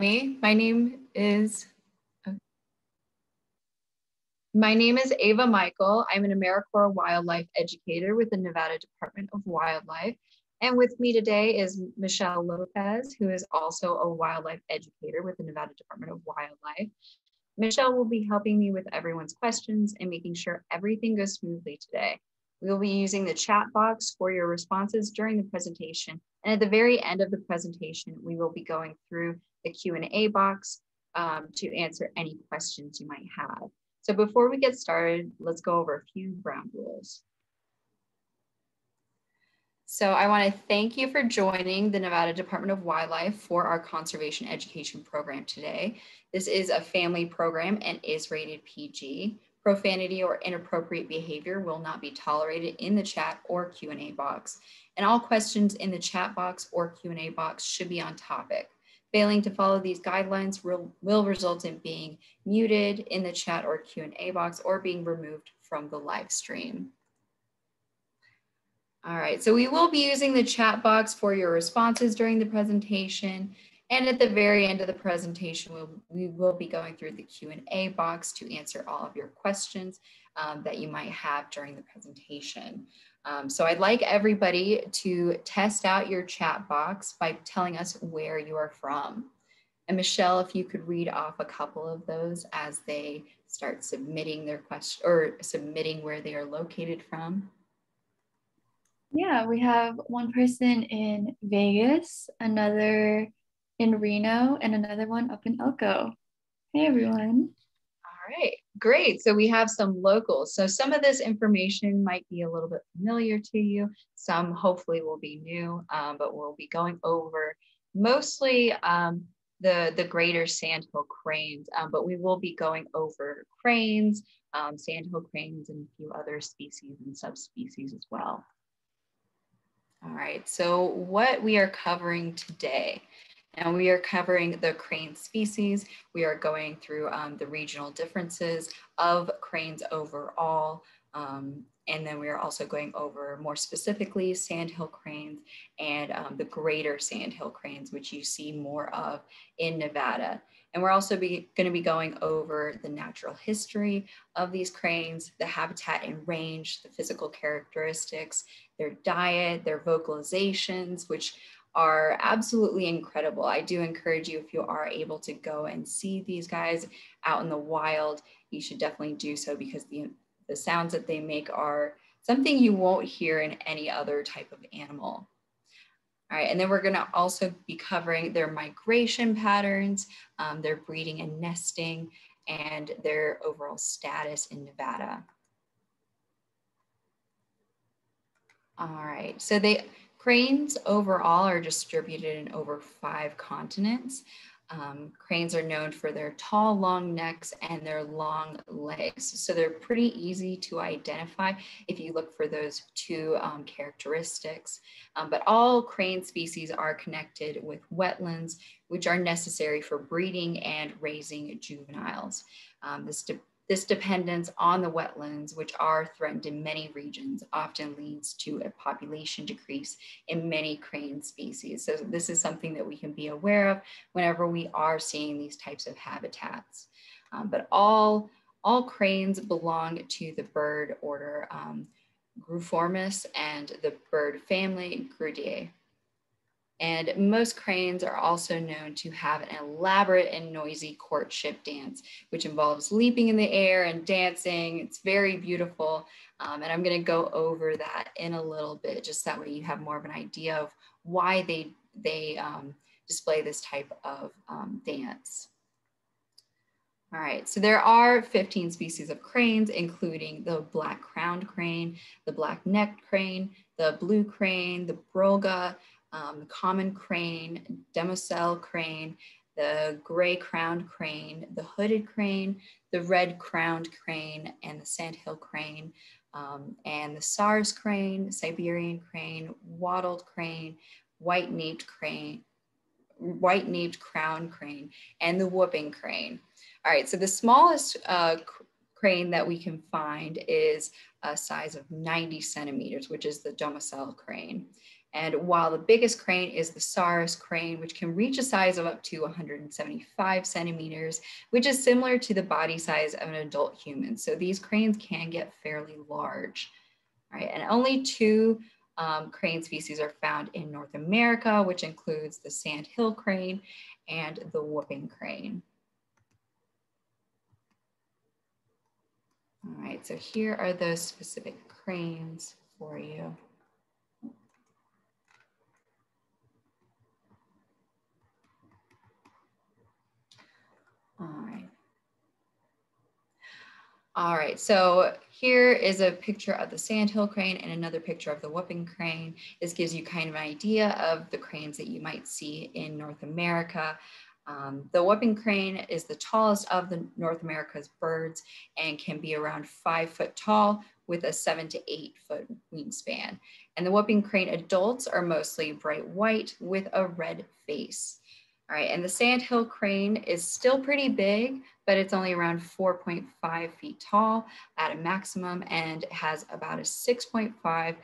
My name is Ava Michael. I'm an AmeriCorps wildlife educator with the Nevada Department of Wildlife. And with me today is Michelle Lopez, who is also a wildlife educator with the Nevada Department of Wildlife. Michelle will be helping me with everyone's questions and making sure everything goes smoothly today. We will be using the chat box for your responses during the presentation. And at the very end of the presentation, we will be going through the Q&A box to answer any questions you might have. So before we get started, let's go over a few ground rules. So I want to thank you for joining the Nevada Department of Wildlife for our conservation education program today. This is a family program and is rated PG. Profanity or inappropriate behavior will not be tolerated in the chat or Q&A box. And all questions in the chat box or Q&A box should be on topic. Failing to follow these guidelines will result in being muted in the chat or Q&A box or being removed from the live stream. All right, so we will be using the chat box for your responses during the presentation. And at the very end of the presentation, we will be going through the Q&A box to answer all of your questions that you might have during the presentation. So I'd like everybody to test out your chat box by telling us where you are from. And Michelle, if you could read off a couple of those as they start submitting their question or submitting where they are located from. Yeah, we have one person in Vegas, another in Reno, and another one up in Elko. Hey, everyone. All right, great. So we have some locals. So some of this information might be a little bit familiar to you. Some hopefully will be new, but we'll be going over mostly the Greater Sandhill Cranes, but we will be going over cranes, Sandhill cranes, and a few other species and subspecies as well. All right, so what we are covering today, and we are covering the crane species. We are going through the regional differences of cranes overall. And then we are also going over more specifically Sandhill cranes and the Greater Sandhill cranes, which you see more of in Nevada. And we're also going to be going over the natural history of these cranes, the habitat and range, the physical characteristics, their diet, their vocalizations, which are absolutely incredible. I do encourage you, if you are able to go and see these guys out in the wild, you should definitely do so, because the sounds that they make are something you won't hear in any other type of animal. All right, and then we're gonna also be covering their migration patterns, their breeding and nesting, and their overall status in Nevada. All right, so cranes overall are distributed in over 5 continents. Cranes are known for their tall, long necks and their long legs. So they're pretty easy to identify if you look for those 2 characteristics. But all crane species are connected with wetlands, which are necessary for breeding and raising juveniles. This dependence on the wetlands, which are threatened in many regions, often leads to a population decrease in many crane species. So this is something that we can be aware of whenever we are seeing these types of habitats. But all cranes belong to the bird order Gruiformes and the bird family Gruidae. And most cranes are also known to have an elaborate and noisy courtship dance, which involves leaping in the air and dancing. It's very beautiful. And I'm going to go over that in a little bit, just that way you have more of an idea of why they display this type of dance. All right, so there are 15 species of cranes, including the black-crowned crane, the black-necked crane, the blue crane, the brolga, the common crane, demoiselle crane, the gray-crowned crane, the hooded crane, the red-crowned crane, and the sandhill crane, and the SARS crane, Siberian crane, wattled crane, white-naped crown crane, and the whooping crane. All right, so the smallest crane that we can find is a size of 90 centimeters, which is the demoiselle crane. And while the biggest crane is the Saurus crane, which can reach a size of up to 175 centimeters, which is similar to the body size of an adult human. So these cranes can get fairly large, right? And only two crane species are found in North America, which includes the sandhill crane and the whooping crane. All right, so here are those specific cranes for you. All right. All right, so here is a picture of the sandhill crane and another picture of the whooping crane. This gives you kind of an idea of the cranes that you might see in North America. The whooping crane is the tallest of the North America's birds and can be around 5 foot tall with a 7 to 8 foot wingspan. And the whooping crane adults are mostly bright white with a red face. All right, and the sandhill crane is still pretty big, but it's only around 4.5 feet tall at a maximum and has about a 6.5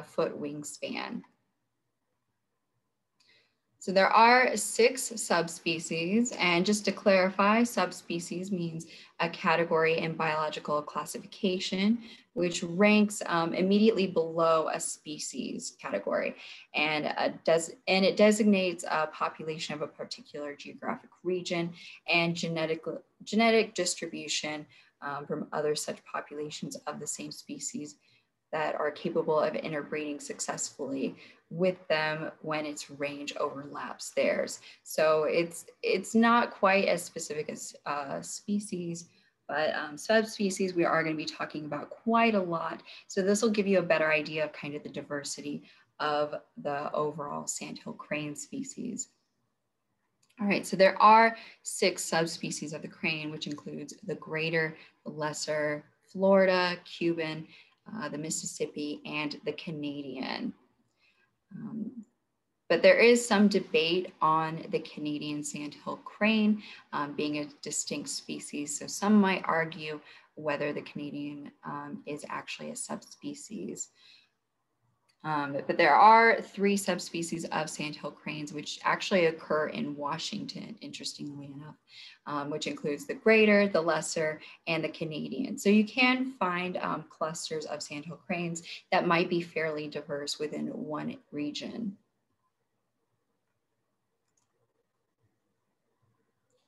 foot wingspan. So there are 6 subspecies, and just to clarify, subspecies means a category in biological classification, which ranks immediately below a species category, and it designates a population of a particular geographic region and genetic distribution from other such populations of the same species that are capable of interbreeding successfully with them when its range overlaps theirs. So it's not quite as specific as species, but subspecies we are going to be talking about quite a lot. So this will give you a better idea of kind of the diversity of the overall sandhill crane species. All right, so there are 6 subspecies of the crane, which includes the greater, the lesser, Florida, Cuban, the Mississippi, and the Canadian. But there is some debate on the Canadian sandhill crane being a distinct species. So some might argue whether the Canadian is actually a subspecies. But there are 3 subspecies of sandhill cranes, which actually occur in Washington, interestingly enough, which includes the greater, the lesser, and the Canadian. So you can find clusters of sandhill cranes that might be fairly diverse within one region.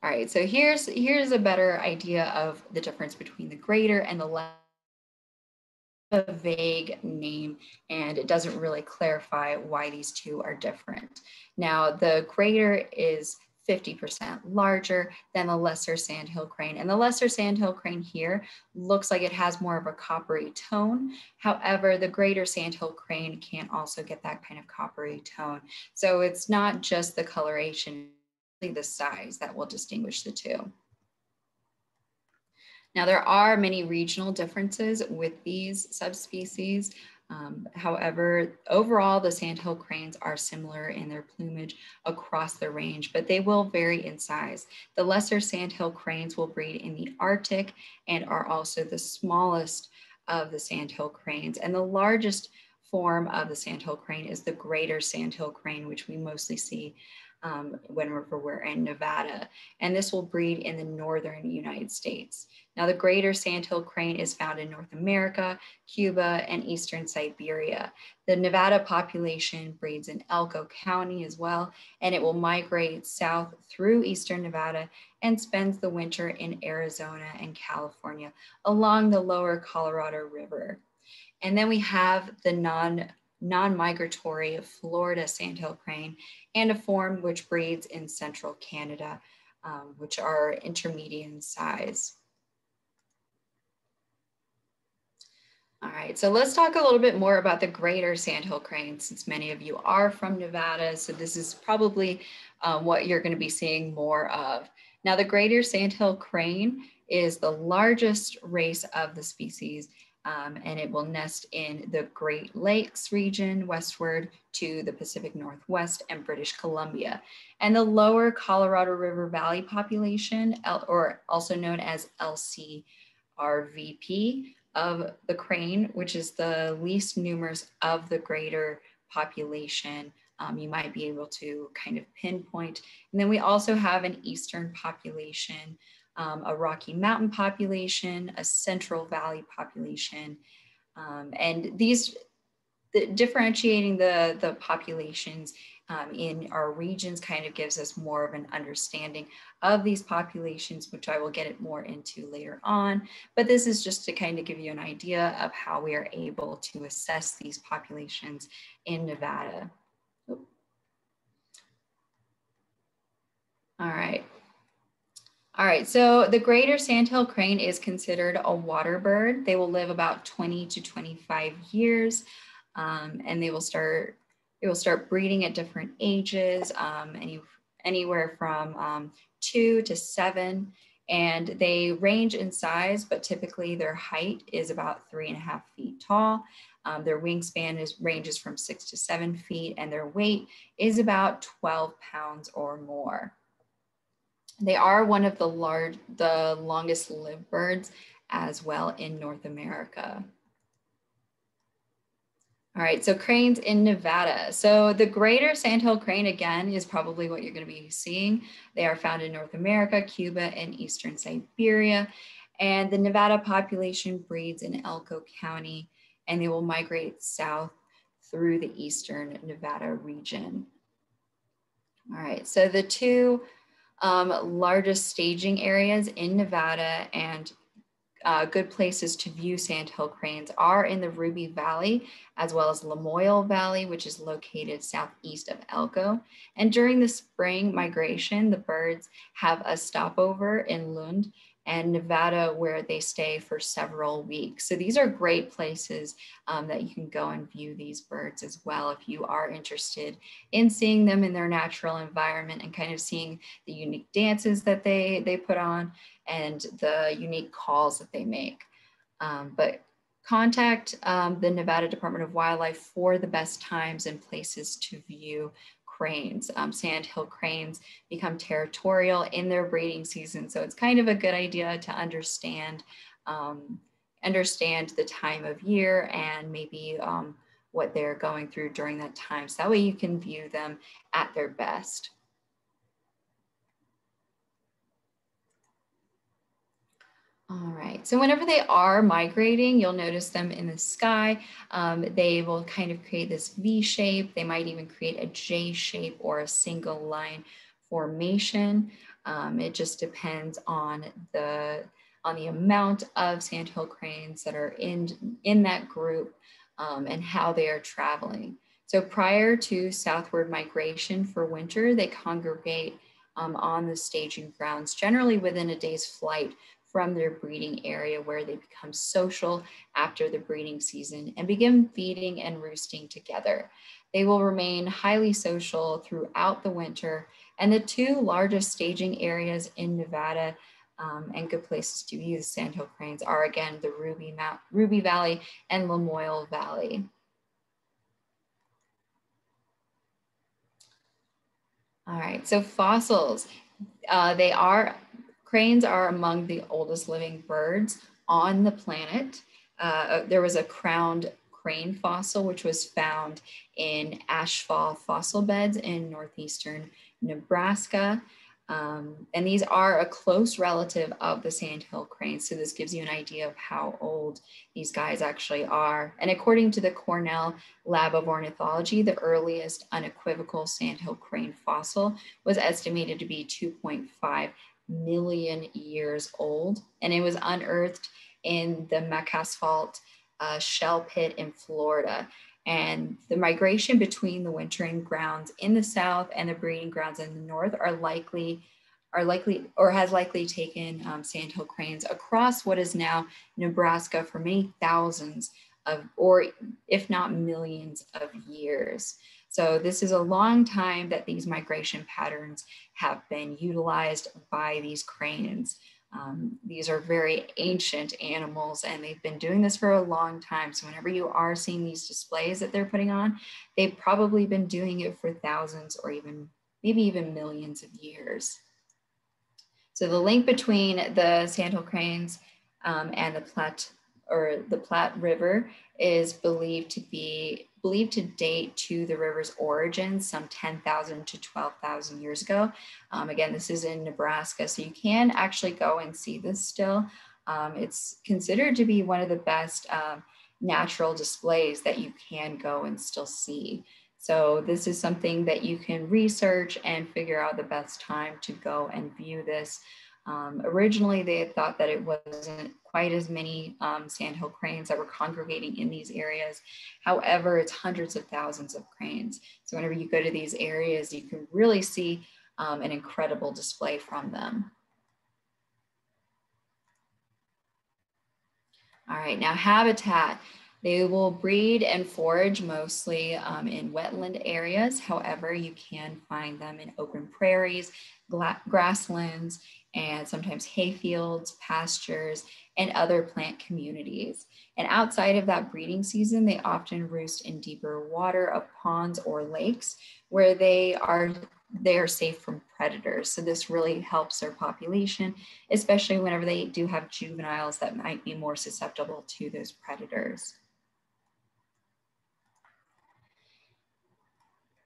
All right, so here's a better idea of the difference between the greater and the lesser. A vague name, and it doesn't really clarify why these two are different. Now, the greater is 50% larger than the lesser sandhill crane, and the lesser sandhill crane here looks like it has more of a coppery tone. However, the greater sandhill crane can also get that kind of coppery tone. So it's not just the coloration, it's the size that will distinguish the two. Now, there are many regional differences with these subspecies. However, overall, the sandhill cranes are similar in their plumage across the range, but they will vary in size. The lesser sandhill cranes will breed in the Arctic and are also the smallest of the sandhill cranes. And the largest form of the sandhill crane is the greater sandhill crane, which we mostly see whenever we're in Nevada, and this will breed in the northern United States. Now, the greater sandhill crane is found in North America, Cuba, and eastern Siberia. The Nevada population breeds in Elko County as well, and it will migrate south through eastern Nevada and spends the winter in Arizona and California along the lower Colorado River. And then we have the non-migratory Florida sandhill crane and a form which breeds in central Canada, which are intermediate in size. All right, so let's talk a little bit more about the greater sandhill crane, since many of you are from Nevada, so this is probably what you're going to be seeing more of. Now, the greater sandhill crane is the largest race of the species, and it will nest in the Great Lakes region westward to the Pacific Northwest and British Columbia. And the lower Colorado River Valley population, or also known as LCRVP, of the crane, which is the least numerous of the greater population you might be able to kind of pinpoint. And then we also have an eastern population, a Rocky Mountain population, a Central Valley population. And these, differentiating the populations in our regions kind of gives us more of an understanding of these populations, which I will get more into later on. But this is just to kind of give you an idea of how we are able to assess these populations in Nevada. All right. All right, so the Greater Sandhill Crane is considered a water bird. They will live about 20 to 25 years, and they will start breeding at different ages, anywhere from 2 to 7, and they range in size, but typically their height is about 3.5 feet tall. Their wingspan ranges from 6 to 7 feet, and their weight is about 12 pounds or more. They are one of the longest lived birds as well in North America. All right, so cranes in Nevada. So the Greater Sandhill Crane, again, is probably what you're going to be seeing. They are found in North America, Cuba, and Eastern Siberia. And the Nevada population breeds in Elko County, and they will migrate south through the Eastern Nevada region. All right, so the two largest staging areas in Nevada and good places to view sandhill cranes are in the Ruby Valley, as well as Lamoille Valley, which is located southeast of Elko. And during the spring migration, the birds have a stopover in Lund and Nevada, where they stay for several weeks. So these are great places that you can go and view these birds as well if you are interested in seeing them in their natural environment and kind of seeing the unique dances that they put on and the unique calls that they make. But contact the Nevada Department of Wildlife for the best times and places to view cranes. Sandhill cranes become territorial in their breeding season. So it's kind of a good idea to understand the time of year and maybe what they're going through during that time. So that way you can view them at their best. All right, so whenever they are migrating, you'll notice them in the sky. They will kind of create this V shape. They might even create a J shape or a single line formation. It just depends on the amount of sandhill cranes that are in that group and how they are traveling. So prior to southward migration for winter, they congregate on the staging grounds, generally within a day's flight from their breeding area, where they become social after the breeding season and begin feeding and roosting together. They will remain highly social throughout the winter, and the two largest staging areas in Nevada and good places to view the sandhill cranes are, again, the Ruby Valley and Lamoille Valley. All right, so fossils. Cranes are among the oldest living birds on the planet. There was a crowned crane fossil, which was found in ashfall fossil beds in northeastern Nebraska. And these are a close relative of the sandhill crane. So this gives you an idea of how old these guys actually are. And according to the Cornell Lab of Ornithology, the earliest unequivocal sandhill crane fossil was estimated to be 2.5 million years old, and it was unearthed in the Macasphalt shell pit in Florida. And the migration between the wintering grounds in the south and the breeding grounds in the north has likely taken sandhill cranes across what is now Nebraska for many thousands of, or if not millions of years. So this is a long time that these migration patterns have been utilized by these cranes. These are very ancient animals, and they've been doing this for a long time. So whenever you are seeing these displays that they're putting on, they've probably been doing it for thousands or maybe even millions of years. So the link between the sandhill cranes and the Platte River is believed to date to the river's origin some 10,000 to 12,000 years ago. Again, this is in Nebraska, so you can actually go and see this still. It's considered to be one of the best natural displays that you can go and still see. So this is something that you can research and figure out the best time to go and view this. Originally, they had thought that it wasn't quite as many sandhill cranes that were congregating in these areas. However, it's hundreds of thousands of cranes. So whenever you go to these areas, you can really see an incredible display from them. All right, now habitat. They will breed and forage mostly in wetland areas. However, you can find them in open prairies, grasslands, and sometimes hayfields, pastures, and other plant communities. And outside of that breeding season, they often roost in deeper water of ponds or lakes where they are safe from predators. So this really helps their population, especially whenever they do have juveniles that might be more susceptible to those predators.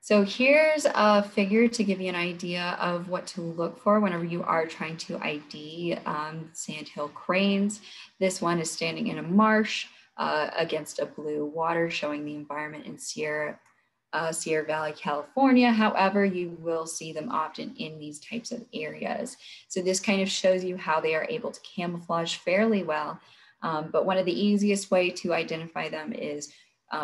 So here's a figure to give you an idea of what to look for whenever you are trying to ID sandhill cranes. This one is standing in a marsh against a blue water, showing the environment in Sierra Valley, California. However, you will see them often in these types of areas. So this kind of shows you how they are able to camouflage fairly well. But one of the easiest way to identify them is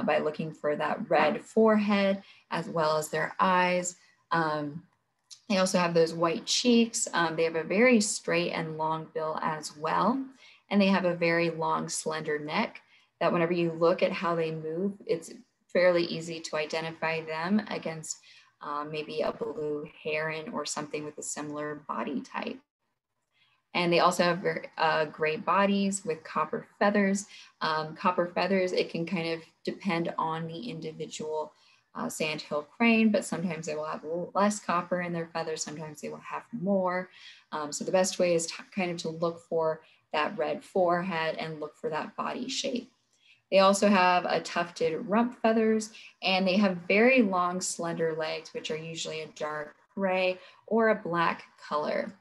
by looking for that red forehead, as well as their eyes. They also have those white cheeks. They have a very straight and long bill as well. And they have a very long, slender neck that whenever you look at how they move, it's fairly easy to identify them against maybe a blue heron or something with a similar body type. And they also have gray bodies with copper feathers. Copper feathers, it can kind of depend on the individual sandhill crane, but sometimes they will have less copper in their feathers, sometimes they will have more. So the best way is to look for that red forehead and look for that body shape. They also have a tufted rump feathers, and they have very long, slender legs, which are usually a dark gray or a black color.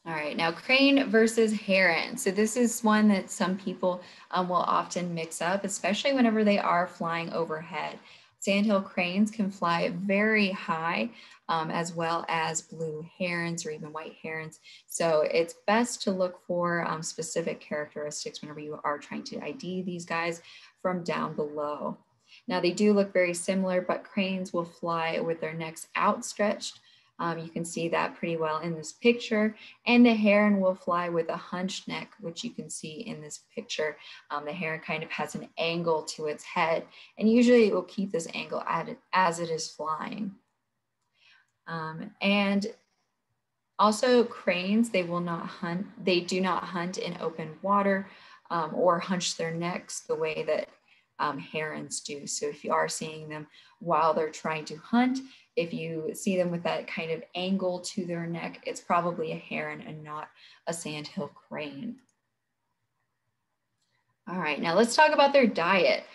All right, now crane versus heron. So this is one that some people will often mix up, especially whenever they are flying overhead. Sandhill cranes can fly very high, as well as blue herons or even white herons. So it's best to look for specific characteristics whenever you are trying to ID these guys from down below. Now they do look very similar, but cranes will fly with their necks outstretched. You can see that pretty well in this picture. And the heron will fly with a hunched neck, which you can see in this picture. The heron kind of has an angle to its head, and usually it will keep this angle at it as it is flying. And also cranes, they do not hunt in open water or hunch their necks the way that herons do. So if you are seeing them while they're trying to hunt, if you see them with that kind of angle to their neck, it's probably a heron and not a sandhill crane. All right, now let's talk about their diet.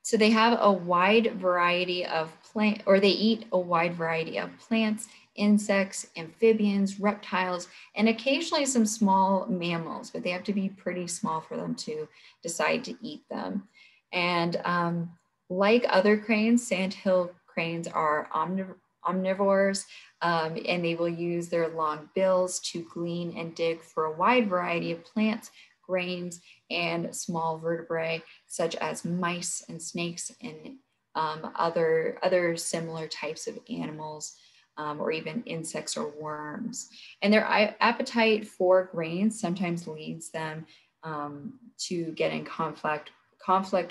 So they have a wide variety of they eat a wide variety of plants, insects, amphibians, reptiles, and occasionally some small mammals, but they have to be pretty small for them to decide to eat them. And like other cranes, sandhill cranes are omnivores, and they will use their long bills to glean and dig for a wide variety of plants, grains, and small vertebrae, such as mice and snakes and other similar types of animals, or even insects or worms. And their appetite for grains sometimes leads them to get in conflict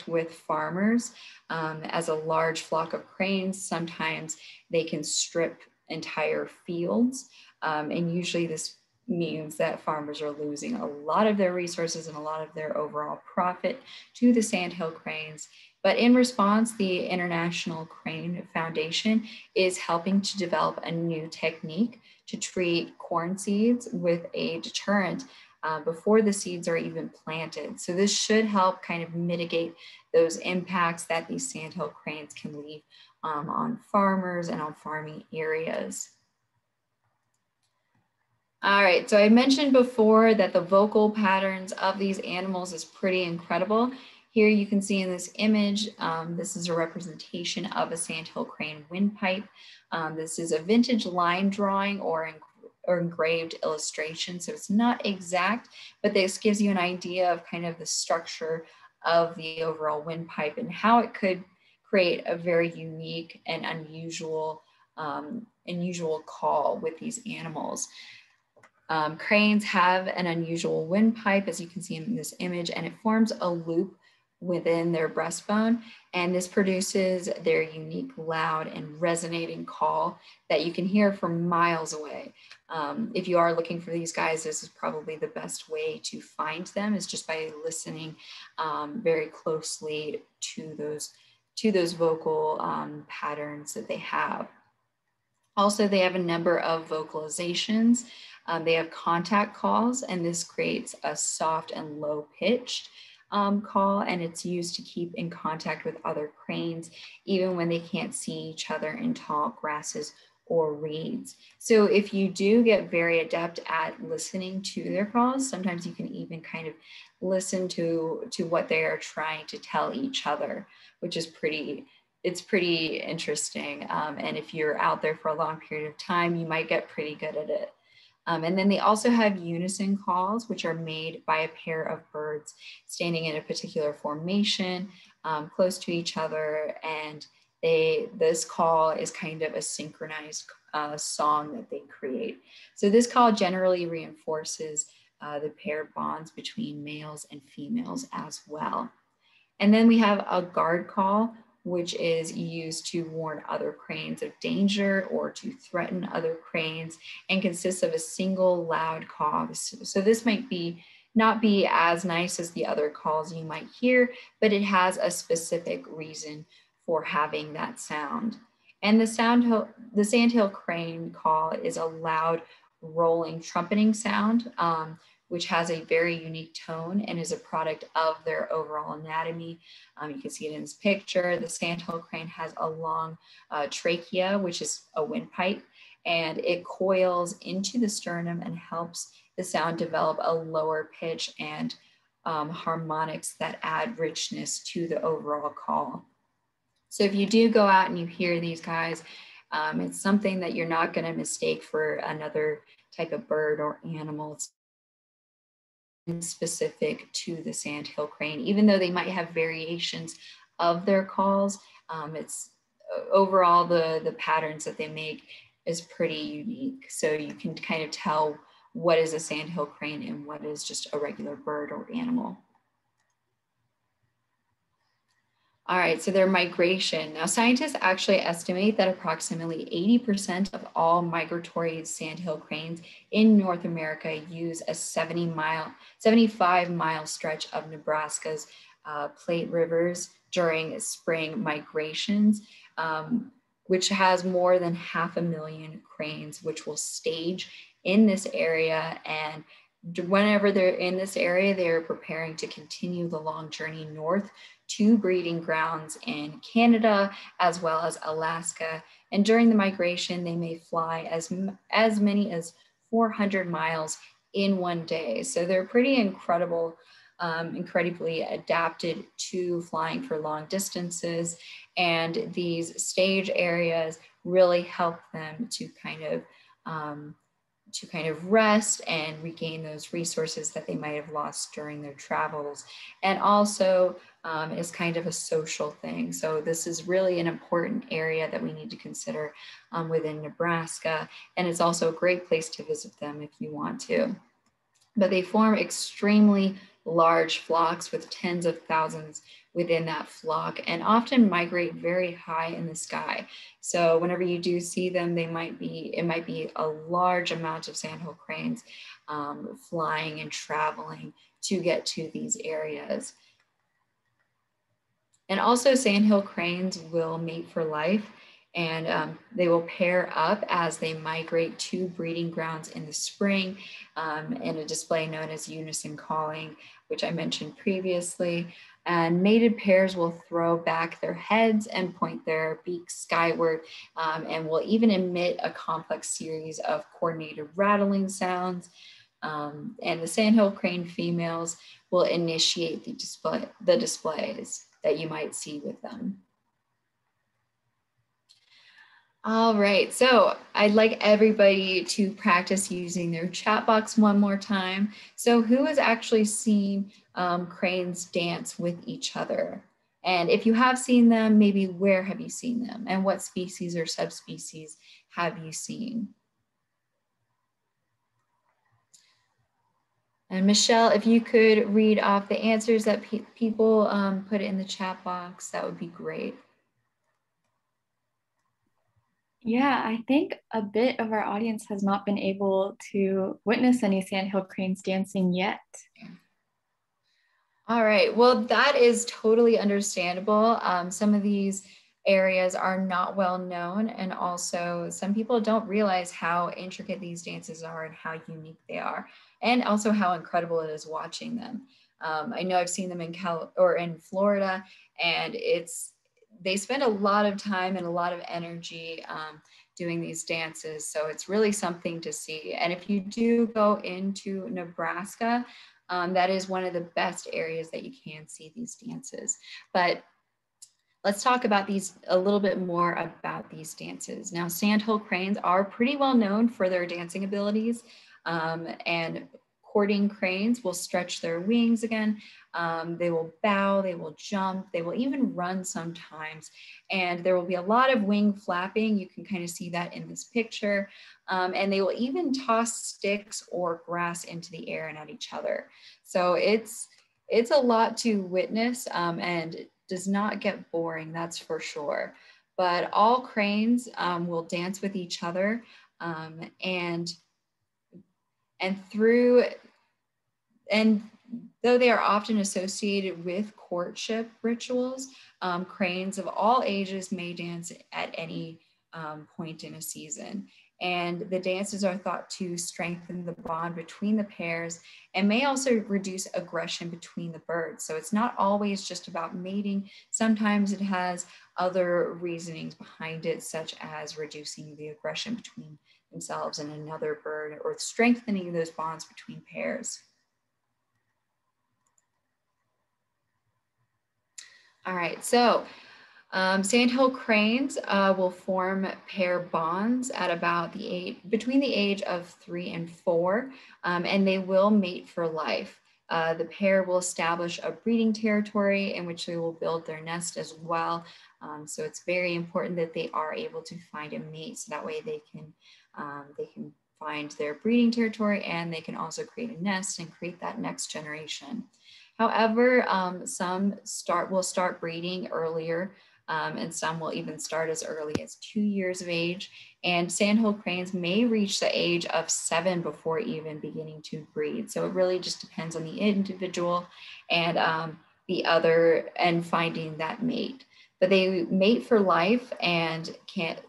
with farmers. As a large flock of cranes, sometimes they can strip entire fields, and usually this means that farmers are losing a lot of their resources and a lot of their overall profit to the sandhill cranes. But in response, the International Crane Foundation is helping to develop a new technique to treat corn seeds with a deterrent before the seeds are even planted. So this should help kind of mitigate those impacts that these sandhill cranes can leave on farmers and on farming areas. All right, so I mentioned before that the vocal patterns of these animals is pretty incredible. Here you can see in this image, this is a representation of a sandhill crane windpipe. This is a vintage line drawing or engraved illustration, so it's not exact, but this gives you an idea of kind of the structure of the overall windpipe and how it could create a very unique and unusual call with these animals. Cranes have an unusual windpipe, as you can see in this image, and it forms a loop within their breastbone, and this produces their unique, loud, and resonating call that you can hear from miles away. If you are looking for these guys, this is probably the best way to find them, is just by listening very closely to those vocal patterns that they have. Also, they have a number of vocalizations. They have contact calls, and this creates a soft and low pitched call, and it's used to keep in contact with other cranes, even when they can't see each other in tall grasses or reeds. So if you do get very adept at listening to their calls, sometimes you can even kind of listen to what they are trying to tell each other, which is pretty interesting. And if you're out there for a long period of time, you might get pretty good at it. And then they also have unison calls, which are made by a pair of birds standing in a particular formation close to each other. And this call is kind of a synchronized song that they create. So this call generally reinforces the paired bonds between males and females as well. And then we have a guard call, which is used to warn other cranes of danger or to threaten other cranes, and consists of a single loud call. So this might not be as nice as the other calls you might hear, but it has a specific reason for having that sound. And the sandhill crane call is a loud, rolling, trumpeting sound, which has a very unique tone and is a product of their overall anatomy. You can see it in this picture. The sandhill crane has a long trachea, which is a windpipe, and it coils into the sternum and helps the sound develop a lower pitch and harmonics that add richness to the overall call. So if you do go out and you hear these guys, it's something that you're not going to mistake for another type of bird or animal. It's specific to the sandhill crane, even though they might have variations of their calls. It's overall the patterns that they make is pretty unique. So you can kind of tell what is a sandhill crane and what is just a regular bird or animal. All right, so their migration. Now, scientists actually estimate that approximately 80% of all migratory sandhill cranes in North America use a 75-mile stretch of Nebraska's plate rivers during spring migrations, which has more than 500,000 cranes, which will stage in this area. And whenever they're in this area, they're preparing to continue the long journey north to breeding grounds in Canada as well as Alaska. And during the migration, they may fly as many as 400 miles in one day. So they're pretty incredibly adapted to flying for long distances. And these stage areas really help them to kind of rest and regain those resources that they might have lost during their travels. And also is kind of a social thing. So this is really an important area that we need to consider within Nebraska. And it's also a great place to visit them if you want to. but they form extremely large flocks with tens of thousands within that flock and often migrate very high in the sky. So whenever you do see them, it might be a large amount of sandhill cranes flying and traveling to get to these areas. And also sandhill cranes will mate for life, and they will pair up as they migrate to breeding grounds in the spring in a display known as Unison Calling, which I mentioned previously. And mated pairs will throw back their heads and point their beaks skyward, and will even emit a complex series of coordinated rattling sounds. And the sandhill crane females will initiate the displays that you might see with them. All right, so I'd like everybody to practice using their chat box one more time. So who has actually seen cranes dance with each other? And if you have seen them, maybe where have you seen them? And what species or subspecies have you seen? And Michelle, if you could read off the answers that people put in the chat box, that would be great. Yeah, I think a bit of our audience has not been able to witness any sandhill cranes dancing yet. All right, well, that is totally understandable. Some of these areas are not well known, and also some people don't realize how intricate these dances are and how unique they are, and also how incredible it is watching them. I know I've seen them in Florida, and they spend a lot of time and a lot of energy doing these dances, so it's really something to see. And if you do go into Nebraska, that is one of the best areas that you can see these dances. But let's talk about a little bit more about these dances. Now, sandhill cranes are pretty well known for their dancing abilities, and courting cranes will stretch their wings again. They will bow, they will jump, they will even run sometimes. And there will be a lot of wing flapping. You can kind of see that in this picture. And they will even toss sticks or grass into the air and at each other. So it's a lot to witness, and it does not get boring, that's for sure. But all cranes will dance with each other, and though they are often associated with courtship rituals, cranes of all ages may dance at any point in a season. And the dances are thought to strengthen the bond between the pairs and may also reduce aggression between the birds. So it's not always just about mating. Sometimes it has other reasonings behind it, such as reducing the aggression between themselves and another bird, or strengthening those bonds between pairs. All right, so sandhill cranes will form pair bonds at about between the age of 3 and 4, and they will mate for life. The pair will establish a breeding territory in which they will build their nest as well. So it's very important that they are able to find a mate, so that way they can find their breeding territory, and they can also create a nest and create that next generation. However, some will start breeding earlier, and some will even start as early as 2 years of age. And sandhill cranes may reach the age of 7 before even beginning to breed. So it really just depends on the individual and finding that mate. But they mate for life, and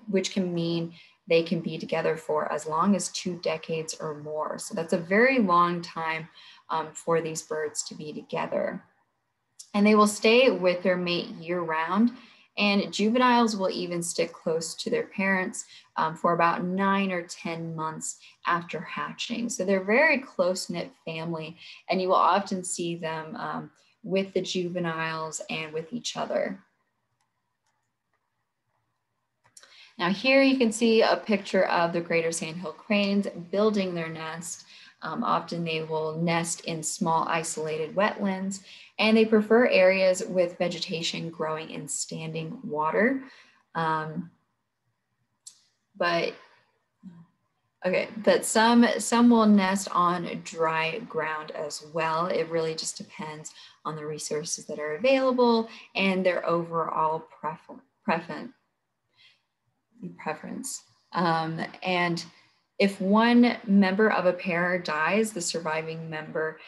which can mean they can be together for as long as 2 decades or more. So that's a very long time for these birds to be together. And they will stay with their mate year round, and juveniles will even stick close to their parents for about 9 or 10 months after hatching. So they're a very close-knit family, and you will often see them with the juveniles and with each other. Now here you can see a picture of the Greater Sandhill cranes building their nest. Often they will nest in small isolated wetlands, and they prefer areas with vegetation growing in standing water. But Okay, but some will nest on dry ground as well. It really just depends on the resources that are available and their overall preference. And if one member of a pair dies, the surviving member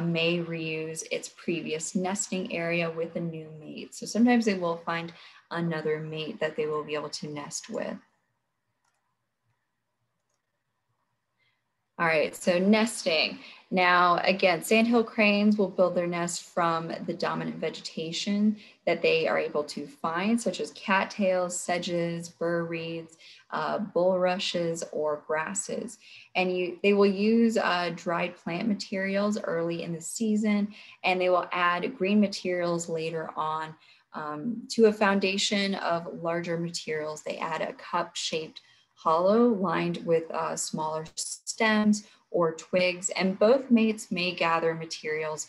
may reuse its previous nesting area with a new mate. So sometimes they will find another mate that they will be able to nest with. All right, so nesting. Now, again, sandhill cranes will build their nest from the dominant vegetation that they are able to find, such as cattails, sedges, bur reeds, bulrushes, or grasses. And they will use dried plant materials early in the season, and they will add green materials later on to a foundation of larger materials. They add a cup-shaped hollow lined with smaller stems or twigs, and both mates may gather materials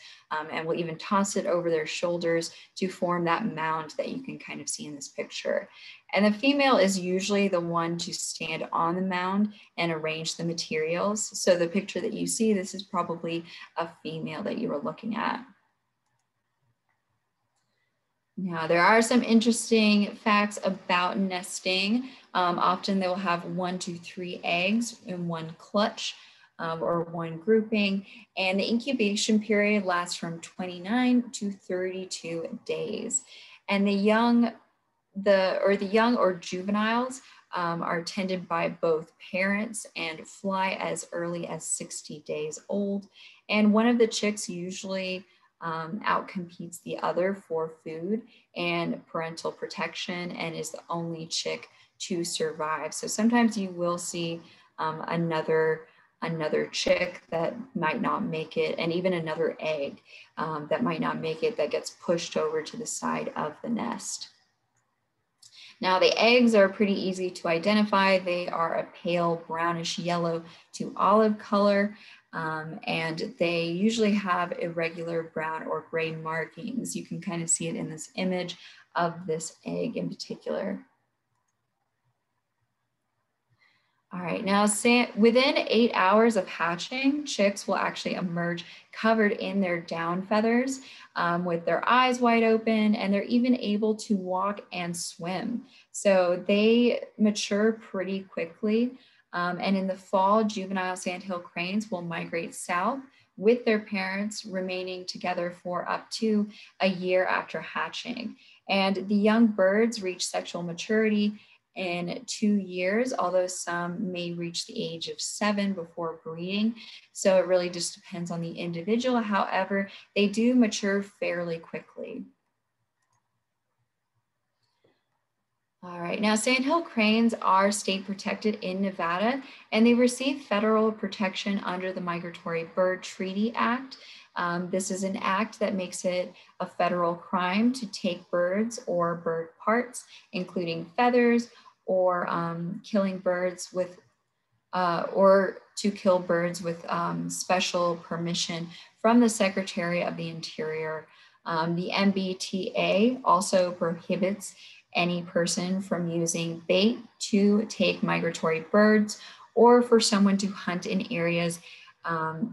and will even toss it over their shoulders to form that mound that you can kind of see in this picture. And the female is usually the one to stand on the mound and arrange the materials. So the picture that you see, this is probably a female that you were looking at. Now, there are some interesting facts about nesting. Often they will have 1 to 3 eggs in one clutch or one grouping, and the incubation period lasts from 29 to 32 days. And the young or juveniles are tended by both parents and fly as early as 60 days old. And one of the chicks usually outcompetes the other for food and parental protection and is the only chick to survive. So sometimes you will see another chick that might not make it, and even another egg that might not make it, that gets pushed over to the side of the nest. Now the eggs are pretty easy to identify. They are a pale brownish yellow to olive color. And they usually have irregular brown or gray markings. You can kind of see it in this image of this egg in particular. All right, now within 8 hours of hatching, chicks will actually emerge covered in their down feathers with their eyes wide open, and they're even able to walk and swim. So they mature pretty quickly. And in the fall, juvenile sandhill cranes will migrate south with their parents, remaining together for up to a year after hatching. And the young birds reach sexual maturity in 2 years, although some may reach the age of 7 before breeding. So it really just depends on the individual. However, they do mature fairly quickly. All right, now sandhill cranes are state protected in Nevada, and they receive federal protection under the Migratory Bird Treaty Act. This is an act that makes it a federal crime to take birds or bird parts, including feathers, or killing birds with, or to kill birds with special permission from the Secretary of the Interior. The MBTA also prohibits any person from using bait to take migratory birds, or for someone to hunt in areas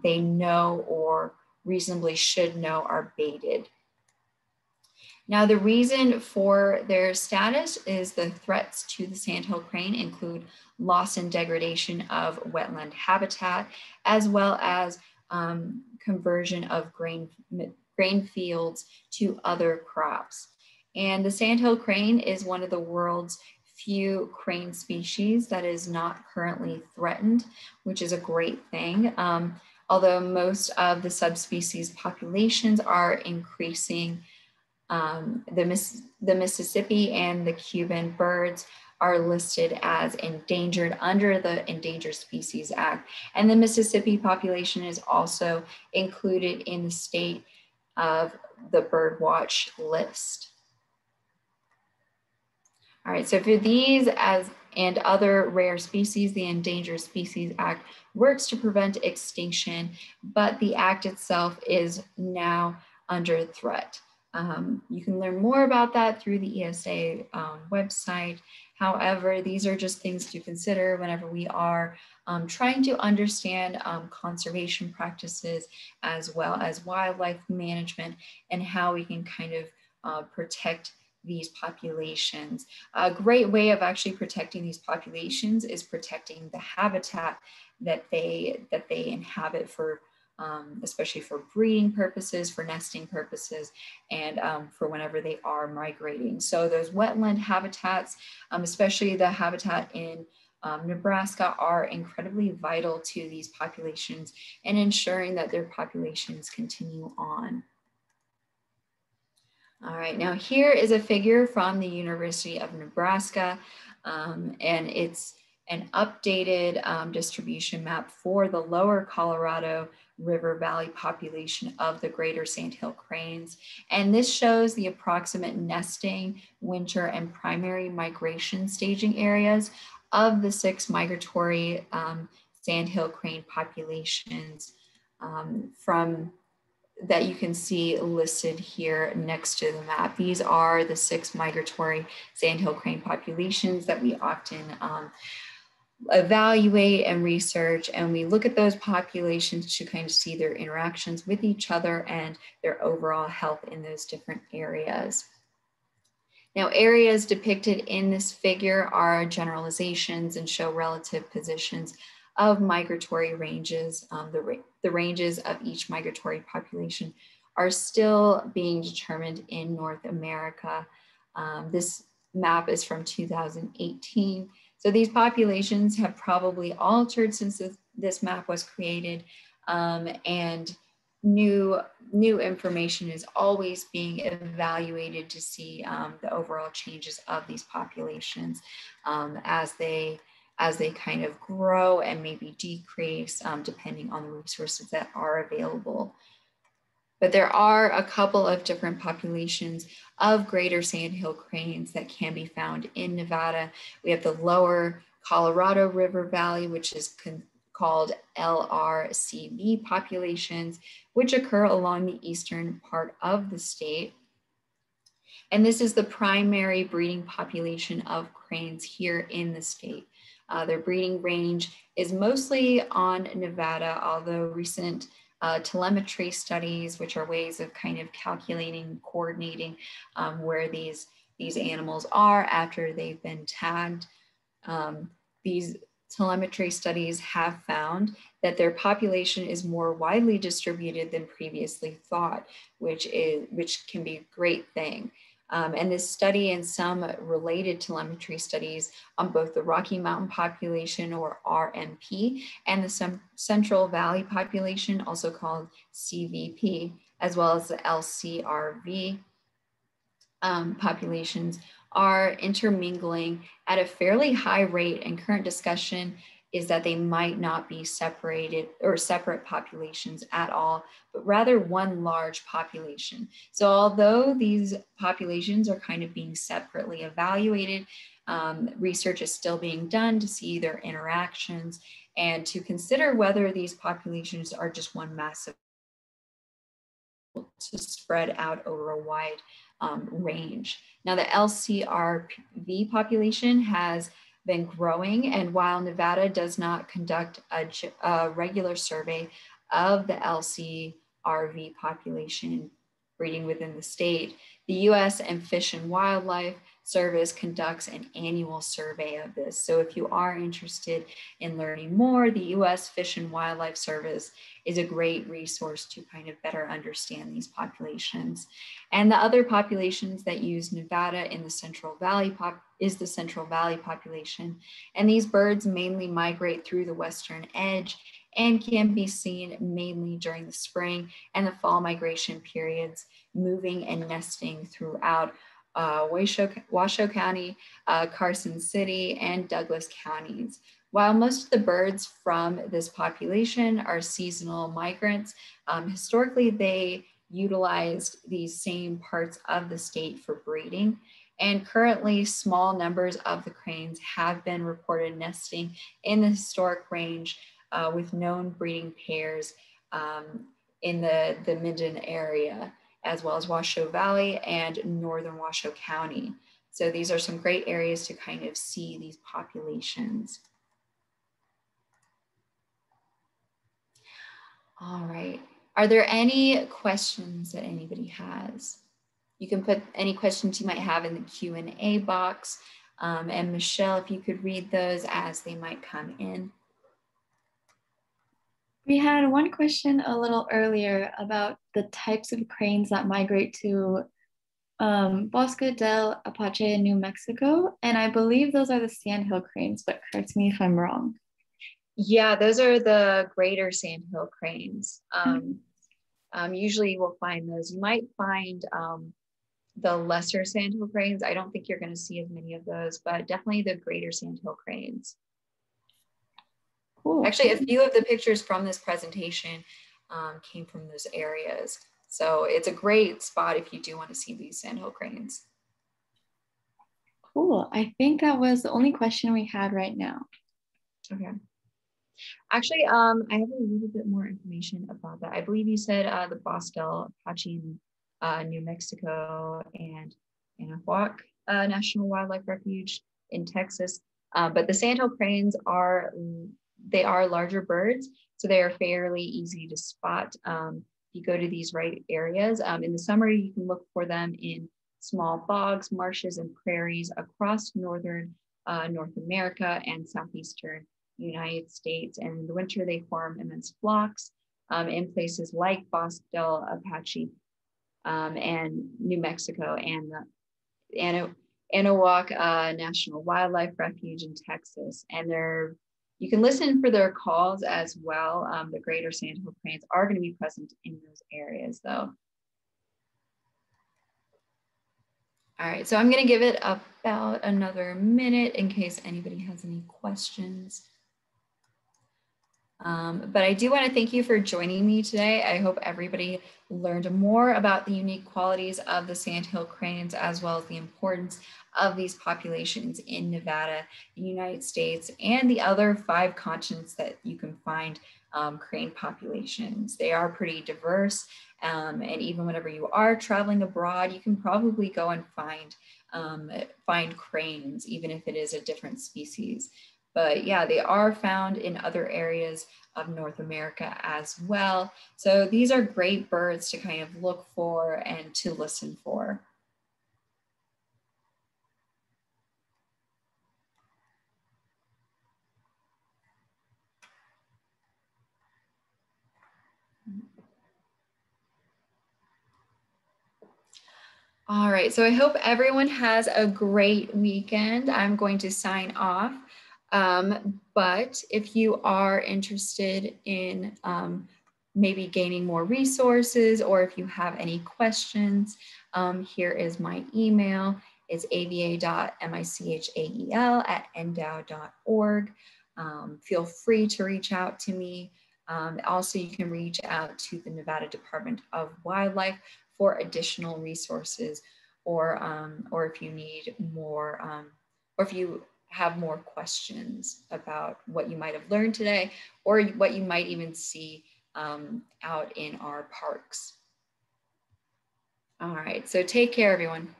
they know or reasonably should know are baited. Now, the reason for their status is the threats to the sandhill crane include loss and degradation of wetland habitat, as well as conversion of grain fields to other crops. And the sandhill crane is one of the world's few crane species that is not currently threatened, which is a great thing. Although most of the subspecies populations are increasing, the Mississippi and the Cuban birds are listed as endangered under the Endangered Species Act. And the Mississippi population is also included in the state of the Birdwatch list. All right, so for these and other rare species, the Endangered Species Act works to prevent extinction, but the act itself is now under threat. You can learn more about that through the ESA website. However, these are just things to consider whenever we are trying to understand conservation practices as well as wildlife management and how we can kind of protect these populations. A great way of actually protecting these populations is protecting the habitat that they inhabit for especially for breeding purposes, for nesting purposes, and for whenever they are migrating. So those wetland habitats, especially the habitat in Nebraska, are incredibly vital to these populations and ensuring that their populations continue on. All right, now here is a figure from the University of Nebraska, and it's an updated distribution map for the lower Colorado River Valley population of the Greater Sandhill Cranes. And this shows the approximate nesting, winter, and primary migration staging areas of the 6 migratory sandhill crane populations that you can see listed here next to the map. These are the 6 migratory sandhill crane populations that we often evaluate and research, and we look at those populations to kind of see their interactions with each other and their overall health in those different areas. Now, areas depicted in this figure are generalizations and show relative positions of migratory ranges. The ranges of each migratory population are still being determined in North America. This map is from 2018. So these populations have probably altered since this map was created, and new information is always being evaluated to see the overall changes of these populations as they kind of grow and maybe decrease depending on the resources that are available. But there are a couple of different populations of Greater Sandhill cranes that can be found in Nevada. We have the lower Colorado River Valley, which is called LRCV populations, which occur along the eastern part of the state. And this is the primary breeding population of cranes here in the state. Their breeding range is mostly on Nevada, although recent telemetry studies, which are ways of kind of calculating, coordinating where these animals are after they've been tagged. These telemetry studies have found that their population is more widely distributed than previously thought, which can be a great thing. And this study and some related telemetry studies on both the Rocky Mountain population, or RMP, and the Central Valley population, also called CVP, as well as the LCRV populations, are intermingling at a fairly high rate, and current discussion is that they might not be separated or separate populations at all, but rather one large population. So although these populations are kind of being separately evaluated, research is still being done to see their interactions and to consider whether these populations are just one massive to spread out over a wide range. Now, the LCRV population has been growing, and while Nevada does not conduct a regular survey of the LCRV population breeding within the state, the U.S. and Fish and Wildlife Service conducts an annual survey of this. So if you are interested in learning more, the U.S. Fish and Wildlife Service is a great resource to kind of better understand these populations. And the other populations that use Nevada in the Central Valley is the Central Valley population. And these birds mainly migrate through the western edge and can be seen mainly during the spring and the fall migration periods, moving and nesting throughout Washoe County, Carson City, and Douglas counties. While most of the birds from this population are seasonal migrants, historically they utilized these same parts of the state for breeding. And currently, small numbers of the cranes have been reported nesting in the historic range with known breeding pairs in the Minden area, as well as Washoe Valley and northern Washoe County. So these are some great areas to kind of see these populations. All right. Are there any questions that anybody has? You can put any questions you might have in the Q&A box. And Michelle, if you could read those as they might come in. We had one question a little earlier about the types of cranes that migrate to Bosque del Apache in New Mexico. And I believe those are the sandhill cranes, but correct me if I'm wrong. Yeah, those are the Greater Sandhill Cranes. Usually you will find those. You might find the lesser Sandhill Cranes. I don't think you're going to see as many of those, but definitely the Greater Sandhill Cranes. Cool. Actually, a few of the pictures from this presentation came from those areas. So it's a great spot if you do want to see these Sandhill Cranes. Cool. I think that was the only question we had right now. Okay. Actually, I have a little bit more information about that. I believe you said the Bosque del Apache in New Mexico and Anahuac National Wildlife Refuge in Texas. But the Sandhill cranes are larger birds, so they are fairly easy to spot if you go to these right areas. In the summer, you can look for them in small bogs, marshes, and prairies across northern North America and southeastern United States. And in the winter, they form immense flocks in places like Bosque del Apache and New Mexico and the Anahuac National Wildlife Refuge in Texas. And you can listen for their calls as well. The Greater Sandhill Cranes are going to be present in those areas though. All right, so I'm going to give it about another minute in case anybody has any questions. But I do want to thank you for joining me today. I hope everybody learned more about the unique qualities of the Sandhill cranes, as well as the importance of these populations in Nevada, the United States, and the other 5 continents that you can find crane populations. They are pretty diverse, and even whenever you are traveling abroad, you can probably go and find cranes, even if it is a different species. But yeah, they are found in other areas of North America as well. So these are great birds to kind of look for and to listen for. All right, so I hope everyone has a great weekend. I'm going to sign off. But if you are interested in maybe gaining more resources, or if you have any questions, here is my email. It's ava.michael@ndow.org. Feel free to reach out to me. Also, you can reach out to the Nevada Department of Wildlife for additional resources, or if you need more, or if you have more questions about what you might have learned today, or what you might even see out in our parks. All right, so take care, everyone.